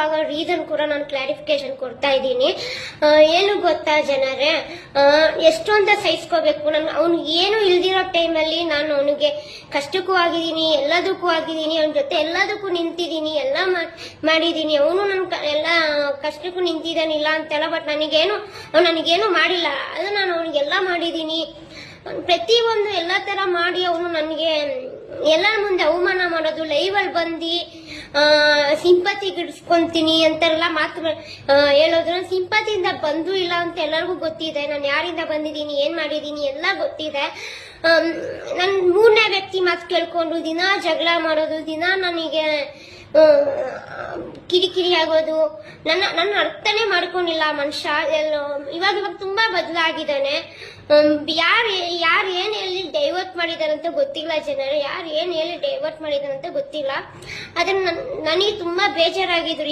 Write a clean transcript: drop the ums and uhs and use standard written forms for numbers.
ಆಗೋ ರೀಸನ್ ಕೂಡ ನಾನು ಕ್ಲಾರಿಫಿಕೇಶನ್ ಕೊಡ್ತಾ ಇದ್ದೀನಿ. ಏನು ಗೊತ್ತಾ ಜನರೇ, ಎಷ್ಟು ಅಂತ ಸಹಿಸ್ಕೋಬೇಕು. ನಾನು ಅವ್ನಿಗೆ ಏನು ಇಲ್ದಿರೋ ಟೈಮಲ್ಲಿ ನಾನು ಅವನಿಗೆ ಕಷ್ಟಕ್ಕೂ ಆಗಿದ್ದೀನಿ, ಎಲ್ಲದಕ್ಕೂ ಆಗಿದ್ದೀನಿ, ಅವನ ಜೊತೆ ಎಲ್ಲದಕ್ಕೂ ನಿಂತಿದ್ದೀನಿ, ಎಲ್ಲ ಮಾಡಿದ್ದೀನಿ. ಅವನು ನನ್ನ ಎಲ್ಲ ಕಷ್ಟಕ್ಕೂ ನಿಂತಿದ್ದಾನಿಲ್ಲ ಅಂತೆಲ್ಲ. ಬಟ್ ನನಗೇನು ಮಾಡಿಲ್ಲ, ಅದು ನಾನು ಅವನಿಗೆಲ್ಲ ಮಾಡಿದ್ದೀನಿ. ಪ್ರತಿಯೊಂದು ಎಲ್ಲ ತರ ಮಾಡಿ ಅವನು ನನಗೆ ಎಲ್ಲರ ಮುಂದೆ ಅವಮಾನ ಮಾಡೋದು, ಲೈವಲ್ಲಿ ಬಂದು ಸಿಂಪತಿ ಗಿಡಿಸ್ಕೊಂತೀನಿ ಅಂತೆಲ್ಲ ಮಾತು ಹೇಳೋದು. ನಾನು ಸಿಂಪತಿಯಿಂದ ಬಂದು ಇಲ್ಲ ಅಂತ ಎಲ್ಲರಿಗೂ ಗೊತ್ತಿದೆ. ನಾನು ಯಾರಿಂದ ಬಂದಿದ್ದೀನಿ, ಏನ್ ಮಾಡಿದ್ದೀನಿ ಎಲ್ಲ ಗೊತ್ತಿದೆ. ನನ್ ಮೂರನೇ ವ್ಯಕ್ತಿ ಮಾತು ಕೇಳ್ಕೊಂಡು ದಿನ ಜಗಳ ಮಾಡೋದು, ದಿನ ನನಗೆ ಕಿರಿಕಿರಿ ಆಗೋದು, ನನ್ನ ಅರ್ಥನೇ ಮಾಡ್ಕೊಂಡಿಲ್ಲ ಮನುಷ್ಯ. ಇವಾಗ ತುಂಬಾ ಬದಲಾಗಿದ್ದಾನೆ. ಯಾರು ಏನ್ ಹೇಳಿ ಡೈವರ್ಟ್ ಮಾಡಿದಾರಂತ ಗೊತ್ತಿಲ್ಲ ಜನರು, ಯಾರು ಏನ್ ಹೇಳಿ ಡೈವರ್ಟ್ ಮಾಡಿದಾರಂತ ಗೊತ್ತಿಲ್ಲ. ಆದ್ರೆ ನನಗೆ ತುಂಬಾ ಬೇಜಾರಾಗಿದ್ರು.